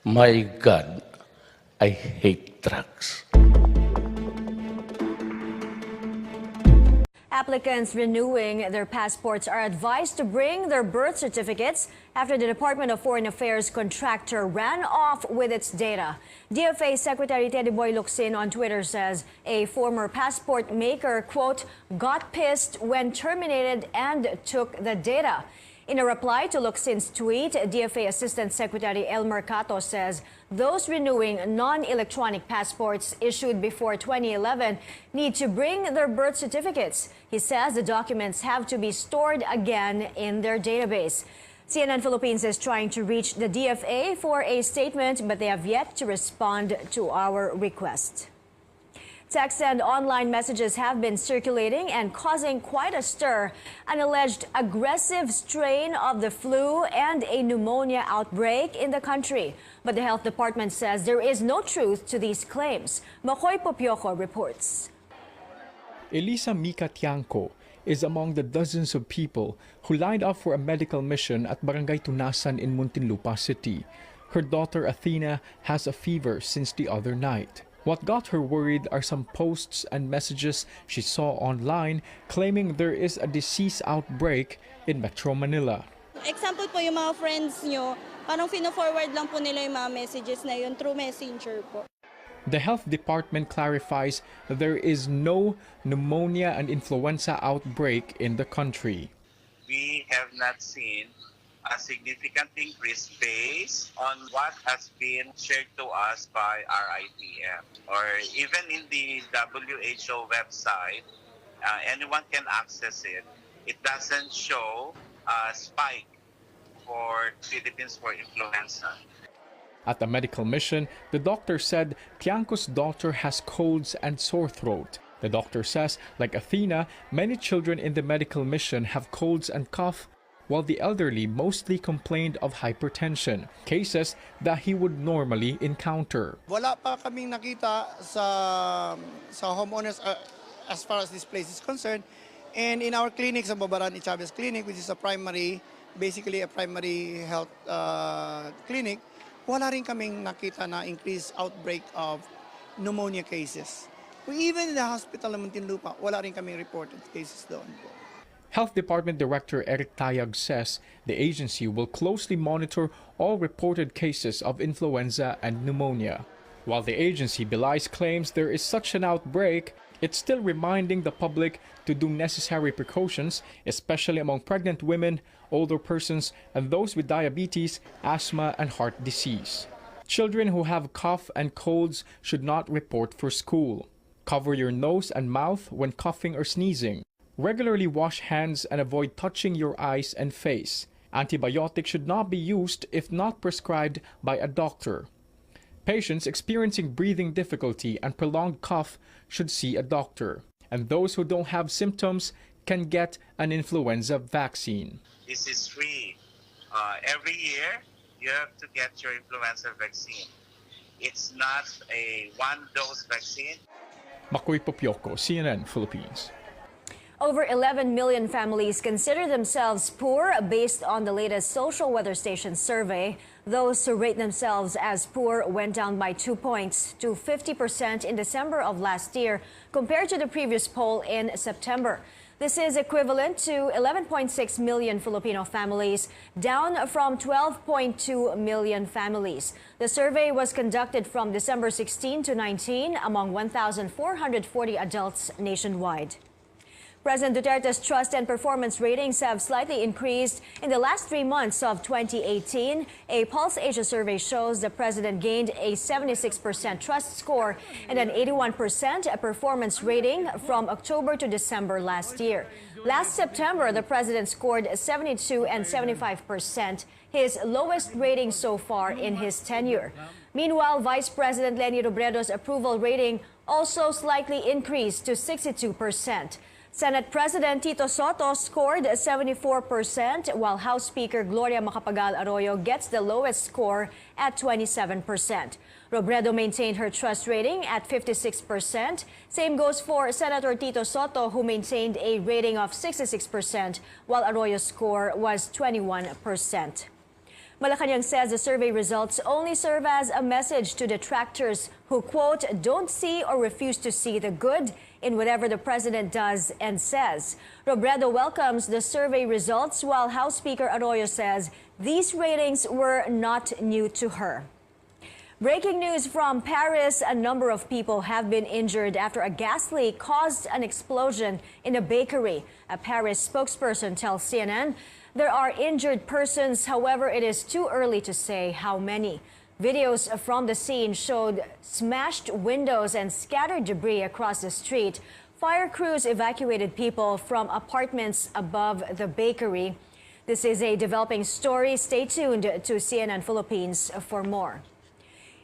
My God, I hate drugs. Applicants renewing their passports are advised to bring their birth certificates after the Department of Foreign Affairs contractor ran off with its data. DFA Secretary Teddy Boy Locsin on Twitter says a former passport maker, quote, got pissed when terminated and took the data. In a reply to Locsin's tweet, DFA Assistant Secretary Elmer Cato says those renewing non-electronic passports issued before 2011 need to bring their birth certificates. He says the documents have to be stored again in their database. CNN Philippines is trying to reach the DFA for a statement, but they have yet to respond to our request. Text and online messages have been circulating and causing quite a stir. An alleged aggressive strain of the flu and a pneumonia outbreak in the country. But the health department says there is no truth to these claims. Makoy Popioco reports. Elisa Mika Tiangco is among the dozens of people who lined up for a medical mission at Barangay Tunasan in Muntinlupa City. Her daughter Athena has a fever since the other night. What got her worried are some posts and messages she saw online claiming there is a disease outbreak in Metro Manila. Example po yung mga friends nyo, parang fino-forward lang po nila yung mga messages na yun through messenger po. The health department clarifies that there is no pneumonia and influenza outbreak in the country. We have not seen a significant increase based on what has been shared to us by RITM or even in the WHO website. Anyone can access it. It doesn't show a spike for Philippines for influenza. At the medical mission, the doctor said Tiangco's daughter has colds and sore throat. The doctor says, like Athena, many children in the medical mission have colds and cough, while the elderly mostly complained of hypertension, cases that he would normally encounter. Wala pa kaming nakita sa homeowners as far as this place is concerned. And in our clinic, sa Babaran Chavez Clinic, which is basically a primary health clinic, wala rin kaming nakita na increased outbreak of pneumonia cases. Even in the hospital ng Muntinlupa, wala rin kaming reported cases doon po. Health Department Director Eric Tayag says the agency will closely monitor all reported cases of influenza and pneumonia. While the agency belies claims there is such an outbreak, it's still reminding the public to do necessary precautions, especially among pregnant women, older persons, and those with diabetes, asthma, and heart disease. Children who have cough and colds should not report for school. Cover your nose and mouth when coughing or sneezing. Regularly wash hands and avoid touching your eyes and face. Antibiotics should not be used if not prescribed by a doctor. Patients experiencing breathing difficulty and prolonged cough should see a doctor. And those who don't have symptoms can get an influenza vaccine. This is free. Every year, you have to get your influenza vaccine. It's not a one-dose vaccine. Makoy Popioco, CNN Philippines. Over 11 million families consider themselves poor based on the latest Social Weather Station survey. Those who rate themselves as poor went down by 2 points to 50% in December of last year compared to the previous poll in September. This is equivalent to 11.6 million Filipino families, down from 12.2 million families. The survey was conducted from December 16 to 19 among 1,440 adults nationwide. President Duterte's trust and performance ratings have slightly increased in the last 3 months of 2018. A Pulse Asia survey shows the president gained a 76% trust score and an 81% performance rating from October to December last year. Last September, the president scored 72 and 75%, his lowest rating so far in his tenure. Meanwhile, Vice President Leni Robredo's approval rating also slightly increased to 62%. Senate President Tito Soto scored 74%, while House Speaker Gloria Macapagal Arroyo gets the lowest score at 27%. Robredo maintained her trust rating at 56%. Same goes for Senator Tito Soto, who maintained a rating of 66%, while Arroyo's score was 21%. Malacanang says the survey results only serve as a message to detractors who, quote, don't see or refuse to see the good in whatever the president does and says. Robredo welcomes the survey results, while House Speaker Arroyo says these ratings were not new to her. Breaking news from Paris, a number of people have been injured after a gas leak caused an explosion in a bakery. A Paris spokesperson tells CNN there are injured persons, however, it is too early to say how many. Videos from the scene showed smashed windows and scattered debris across the street. Fire crews evacuated people from apartments above the bakery. This is a developing story. Stay tuned to CNN Philippines for more.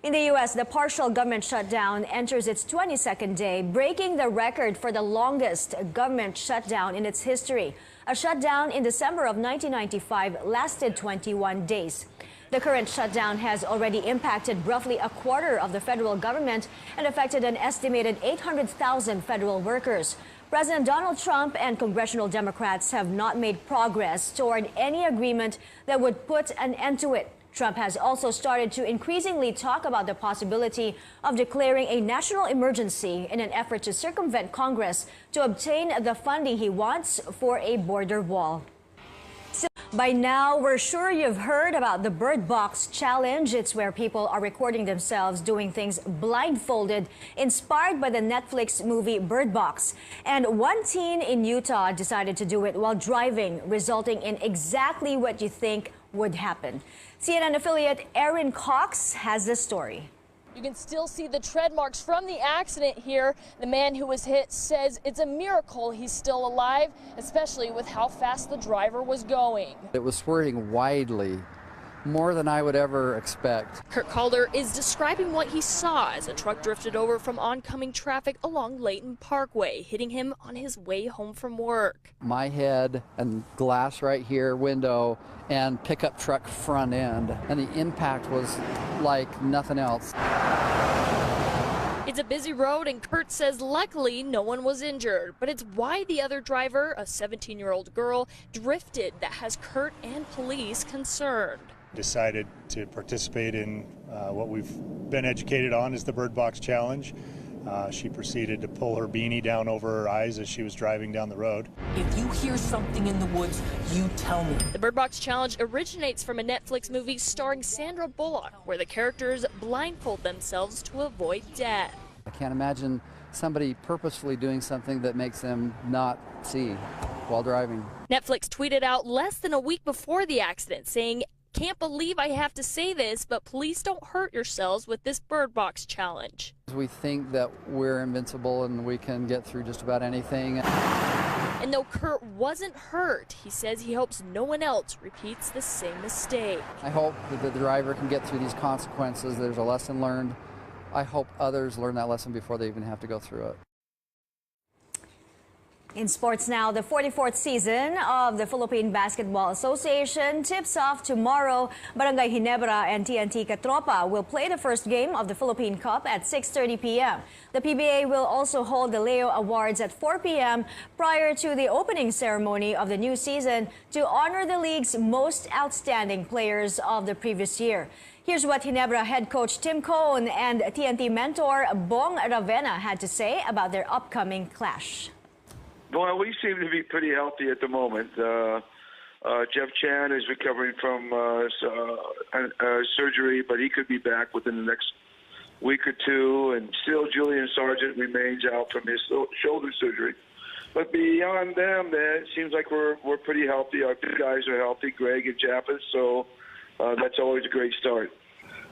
In the U.S., the partial government shutdown enters its 22nd day, breaking the record for the longest government shutdown in its history. A shutdown in December of 1995 lasted 21 days. The current shutdown has already impacted roughly a quarter of the federal government and affected an estimated 800,000 federal workers. President Donald Trump and congressional Democrats have not made progress toward any agreement that would put an end to it. Trump has also started to increasingly talk about the possibility of declaring a national emergency in an effort to circumvent Congress to obtain the funding he wants for a border wall. By now, we're sure you've heard about the Bird Box Challenge. It's where people are recording themselves doing things blindfolded, inspired by the Netflix movie Bird Box. And one teen in Utah decided to do it while driving, resulting in exactly what you think would happen. CNN affiliate Erin Cox has the story. You can still see the tread marks from the accident here. The man who was hit says it's a miracle he's still alive, especially with how fast the driver was going. It was swerving widely, more than I would ever expect. Kurt Calder is describing what he saw as a truck drifted over from oncoming traffic along Layton Parkway, hitting him on his way home from work. My head and glass right here, window, and pickup truck front end, and the impact was like nothing else. It's a busy road, and Kurt says luckily no one was injured, but it's why the other driver, a 17-year-old girl, drifted that has Kurt and police concerned. Decided to participate in what we've been educated on as the Bird Box Challenge. She proceeded to pull her beanie down over her eyes as she was driving down the road. If you hear something in the woods, you tell me. The Bird Box Challenge originates from a Netflix movie starring Sandra Bullock, where the characters blindfold themselves to avoid death. I can't imagine somebody purposefully doing something that makes them not see while driving. Netflix tweeted out less than a week before the accident saying, "Can't believe I have to say this, but please don't hurt yourselves with this Bird Box Challenge." We think that we're invincible and we can get through just about anything. And though Kurt wasn't hurt, he says he hopes no one else repeats the same mistake. I hope that the driver can get through these consequences. There's a lesson learned. I hope others learn that lesson before they even have to go through it. In sports now, the 44th season of the Philippine Basketball Association tips off tomorrow. Barangay Ginebra and TNT Catropa will play the first game of the Philippine Cup at 6:30 p.m. The PBA will also hold the Leo Awards at 4 p.m. prior to the opening ceremony of the new season to honor the league's most outstanding players of the previous year. Here's what Ginebra head coach Tim Cone and TNT mentor Bong Ravena had to say about their upcoming clash. Well, we seem to be pretty healthy at the moment. Jeff Chan is recovering from surgery, but he could be back within the next week or two. And still, Julian Sargent remains out from his shoulder surgery. But beyond them, it seems like we're pretty healthy. Our two guys are healthy, Greg and Japheth, so that's always a great start.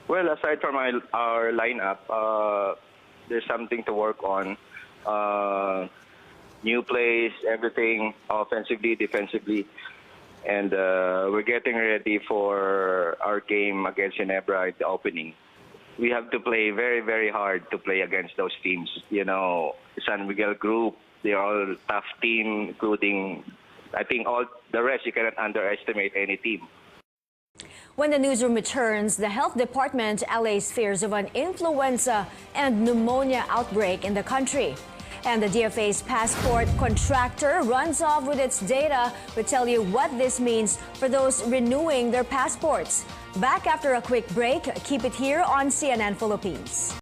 Well, aside from our lineup, there's something to work on. New plays, everything, offensively, defensively. And we're getting ready for our game against Ginebra at the opening. We have to play very, very hard to play against those teams. You know, San Miguel group, they're all tough team, including, I think, all the rest. You cannot underestimate any team. When the newsroom returns, the health department allays fears of an influenza and pneumonia outbreak in the country. And the DFA's passport contractor runs off with its data. We'll tell you what this means for those renewing their passports. Back after a quick break. Keep it here on CNN Philippines.